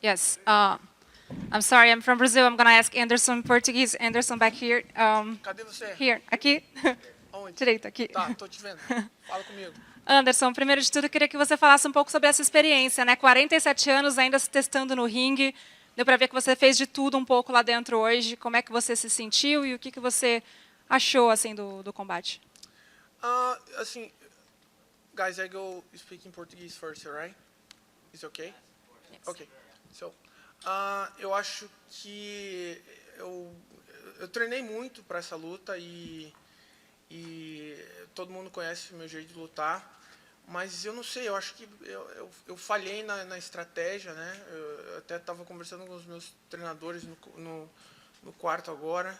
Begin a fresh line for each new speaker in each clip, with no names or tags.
Yes. I'm sorry, I'm from Brazil. I'm going to ask Anderson in Portuguese. Anderson, back here.
Cadê você?
Here, aqui.
Aonde?
Direito, aqui.
Tá, tô te vendo. Fala comigo.
Anderson, primeiro de tudo, eu queria que você falasse um pouco sobre essa experiência, né? 47 anos ainda se testando no ringue. Deu para ver que você fez de tudo um pouco lá dentro hoje. Como é que você se sentiu e o que você achou assim do combate?
Assim, guys, I go speak in Portuguese first, alright? Is okay?
Yes.
Ok. So, eu acho que eu treinei muito para essa luta e todo mundo conhece o meu jeito de lutar, mas eu não sei, eu acho que eu falhei na estratégia, né? Eu até estava conversando com os meus treinadores no quarto agora,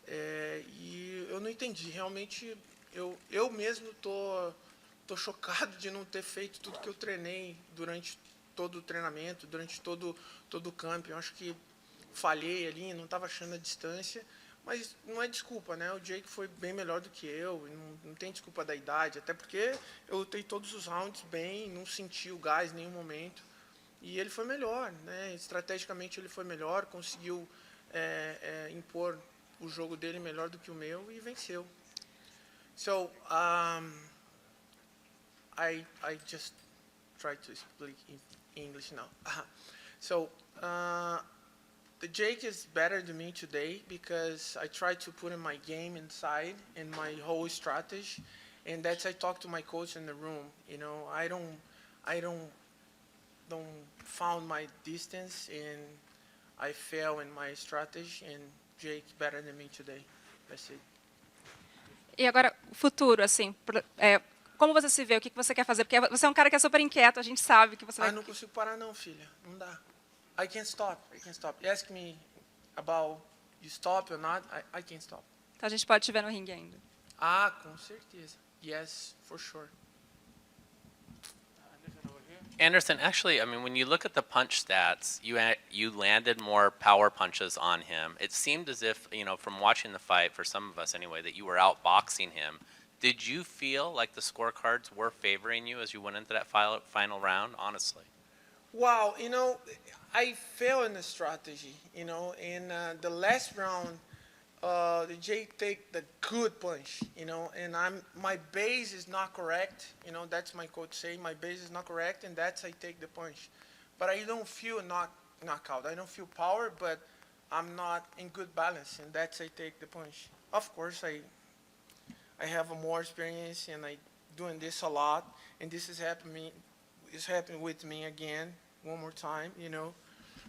e eu não entendi. Realmente, eu mesmo tô chocado de não ter feito tudo que eu treinei durante todo o treinamento, durante todo o campo. Eu acho que falhei ali, não estava achando a distância, mas não é desculpa, né? O Jake foi bem melhor do que eu, não tem desculpa da idade, até porque eu lutei todos os rounds bem, não senti o gás em nenhum momento. E ele foi melhor, né? Estrategicamente ele foi melhor, conseguiu impor o jogo dele melhor do que o meu e venceu. So, I just try to speak in English now. So, the Jake is better than me today because I try to put in my game inside and my whole strategy, and that's I talk to my coach in the room. You know, I don't found my distance and I fail in my strategy, and Jake's better than me today. That's it.
E agora, o futuro, assim, como você se vê? O que você quer fazer? Porque você é um cara que é super inquieto, a gente sabe que você vai...
Não consigo parar não, filha. Não dá. I can't stop. I can't stop. You ask me about you stop or not, I can't stop.
Então a gente pode te ver no ringue ainda.
Com certeza. Yes, for sure.
Anderson, actually, I mean, when you look at the punch stats, you landed more power punches on him. It seemed as if, you know, from watching the fight, for some of us anyway, that you were outboxing him. Did you feel like the scorecards were favoring you as you went into that final round, honestly?
Wow, you know, I failed in the strategy, you know, in the last round, the Jake take the good punch, you know, and my base is not correct, you know, that's my coach say, my base is not correct, and that's I take the punch. But I don't feel knockout. I don't feel power, but I'm not in good balance, and that's I take the punch. Of course, I have a more experience, and I doing this a lot, and this is happening with me again, one more time, you know.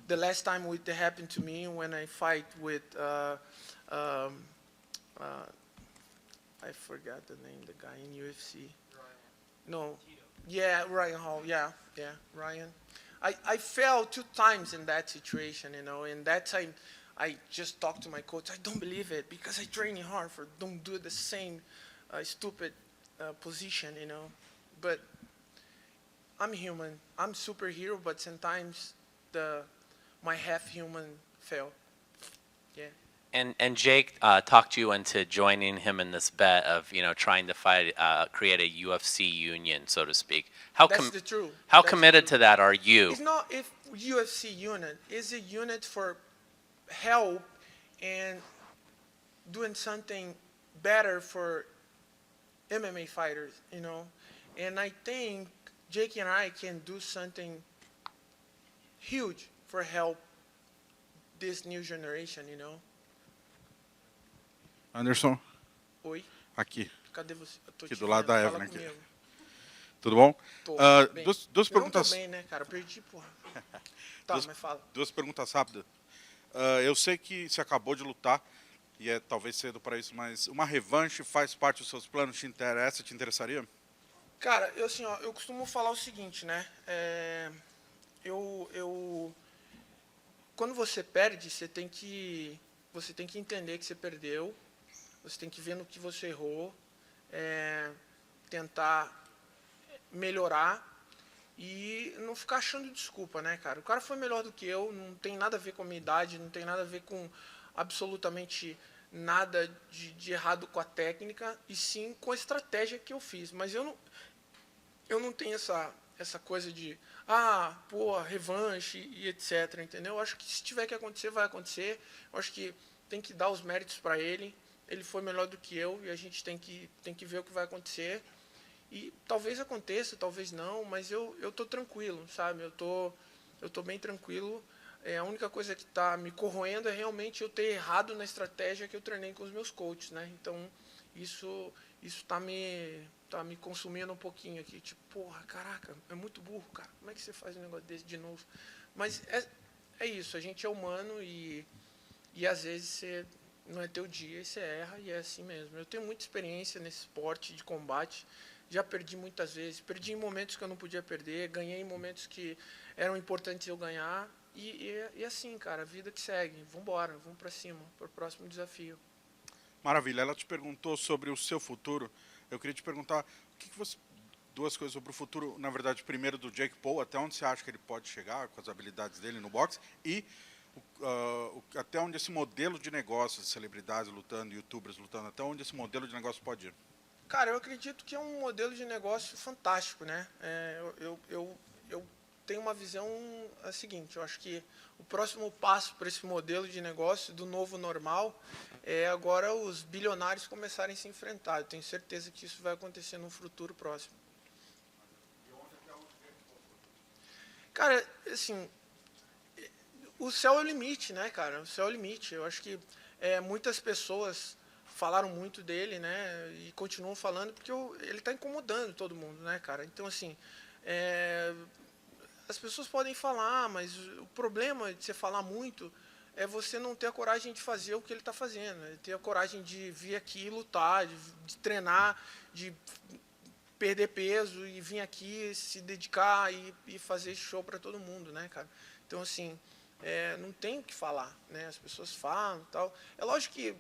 The last time it happened to me when I fight with I forgot the name, the guy in UFC. No, yeah, Ryan Hall. Yeah, Ryan. I fell 2 times in that situation, you know, and that time I just talked to my coach. I don't believe it because I training hard for don't do the same stupid position, you know. But I'm human. I'm superhero, but sometimes my half human fail. Yeah.
And Jake talked you into joining him in this bet of, you know, trying to create a UFC union, so to speak.
That's the truth.
How
That's
committed
the
to that are you?
It's not if UFC unit. It's a unit for help and doing something better for MMA fighters, you know. And I think Jake and I can do something huge for help this new generation, you know.
Anderson,
Oi,
aqui,
cadê você? Eu tô
aqui
te
do lado
vendo,
da
fala
Evelyn aqui.
comigo.
Tudo bom?
Tô bem.
Duas
Eu não
perguntas.
tô bem, né, cara? Eu perdi, porra. Tá,
duas,
mas fala.
duas perguntas rápidas. Eu sei que você acabou de lutar e é talvez cedo para isso, mas uma revanche faz parte dos seus planos? Te interessa? Te interessaria?
Cara, eu assim, ó, eu costumo falar o seguinte, né? Quando você perde, você tem que entender que você perdeu. Você tem que ver no que você errou, tentar melhorar e não ficar achando desculpa, né, cara? O cara foi melhor do que eu, não tem nada a ver com a minha idade, não tem nada a ver com absolutamente nada de errado com a técnica, e sim com a estratégia que eu fiz. Mas eu não tenho essa coisa de, pô, revanche e etc, entendeu? Eu acho que se tiver que acontecer, vai acontecer. Eu acho que tem que dar os méritos para ele. Ele foi melhor do que eu e a gente tem que ver o que vai acontecer. E talvez aconteça, talvez não, mas eu tô tranquilo, sabe? Eu tô bem tranquilo. A única coisa que está me corroendo é realmente eu ter errado na estratégia que eu treinei com os meus coaches, né? Então, isso tá me consumindo um pouquinho aqui. Tipo, porra, caraca, é muito burro, cara. Como é que você faz um negócio desse de novo? Mas é isso, a gente é humano e às vezes não é teu dia e você erra e é assim mesmo. Eu tenho muita experiência nesse esporte de combate. Já perdi muitas vezes. Perdi em momentos que eu não podia perder. Ganhei em momentos que eram importantes eu ganhar. E assim, cara, a vida que segue. Vambora, vamos pra cima, pro próximo desafio.
Maravilha. Ela te perguntou sobre o seu futuro. Eu queria te perguntar o que você... Duas coisas sobre o futuro, na verdade, primeiro do Jake Paul, até onde você acha que ele pode chegar com as habilidades dele no boxe e até onde esse modelo de negócio, de celebridades lutando, youtubers lutando, até onde esse modelo de negócio pode ir?
Cara, eu acredito que é um modelo de negócio fantástico, né? Eu tenho uma visão seguinte, eu acho que o próximo passo para esse modelo de negócio do novo normal é agora os bilionários começarem a se enfrentar. Eu tenho certeza que isso vai acontecer no futuro próximo. Cara, assim, o céu é o limite, né, cara? O céu é o limite. Eu acho que muitas pessoas falaram muito dele, né? E continuam falando porque ele está incomodando todo mundo, né, cara? Então, assim, as pessoas podem falar, mas o problema de você falar muito é você não ter a coragem de fazer o que ele está fazendo, né? Ter a coragem de vir aqui e lutar, de treinar, de perder peso e vir aqui se dedicar e fazer show para todo mundo, né, cara? Então, assim, não tem o que falar, né? As pessoas falam e tal. É lógico que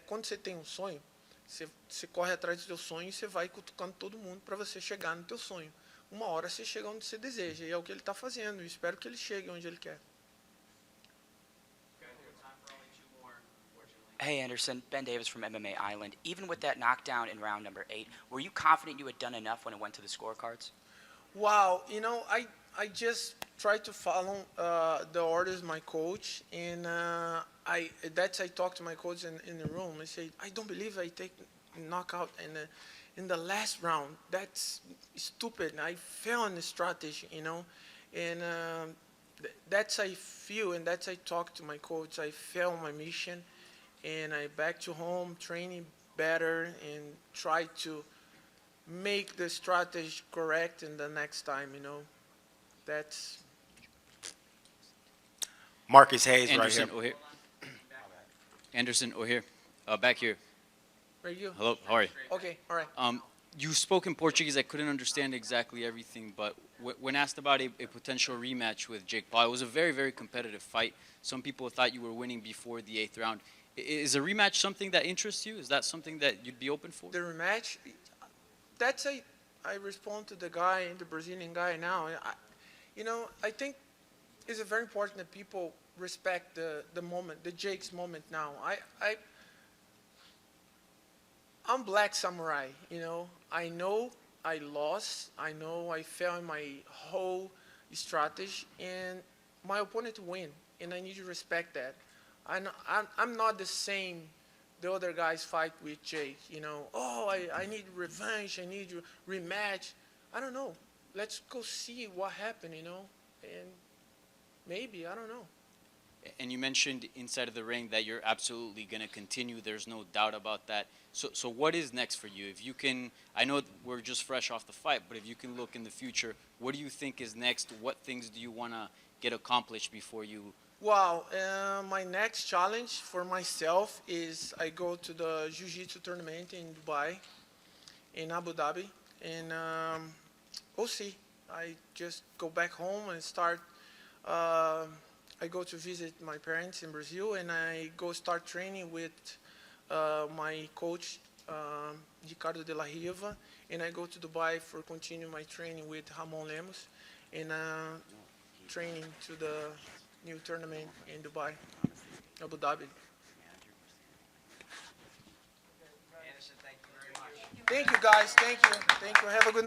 quando você tem um sonho, você corre atrás do seu sonho e você vai cutucando todo mundo para você chegar no teu sonho. Uma hora você chega onde você deseja, e é o que ele está fazendo. E espero que ele chegue onde ele quer.
Hey Anderson, Ben Davis from MMA Island. Even with that knockdown in round number 8, were you confident you had done enough when it went to the scorecards?
Wow, I just try to follow the orders of my coach, and I talked to my coach in the room. I said, I don't believe I take knockout in the last round. That's stupid. I fell on the strategy, and that's I feel, and that's I talk to my coach. I failed on my mission, and I back to home training better and try to make the strategy correct in the next time, That's
Marcus Hayes
Anderson,
right here.
Anderson, here. Back here.
right you.
Hello, how are you?
Okay, all right.
You spoke in Portuguese. I couldn't understand exactly everything, but when asked about a potential rematch with Jake Paul, it was a very, very competitive fight. Some people thought you were winning before the 8th round. Is a rematch something that interests you? Is that something that you'd be open for?
The rematch, I respond to the guy, the Brazilian guy now. I think it's very important that people respect the moment, the Jake's moment now. I'm Black Samurai, I know I lost. I know I failed in my whole strategy, and my opponent win, and I need to respect that. I'm not the same the other guys fight with Jake, I need revenge, I need rematch. I don't know. Let's go see what happened, and maybe, I don't know.
And you mentioned inside of the ring that you're absolutely going to continue. There's no doubt about that. So what is next for you? If you can, I know we're just fresh off the fight, but if you can look in the future, what do you think is next? What things do you want to get accomplished before you?
Wow, my next challenge for myself is I go to the Jiu-Jitsu tournament in Dubai, in Abu Dhabi, and we'll see. I just go back home and start. I go to visit my parents in Brazil, and I go start training with my coach, Ricardo de la Riva, and I go to Dubai for continue my training with Ramon Lemos, and training to the new tournament in Dubai, Abu Dhabi.
Anderson, thank you very much.
Thank you, guys. Thank you. Have a good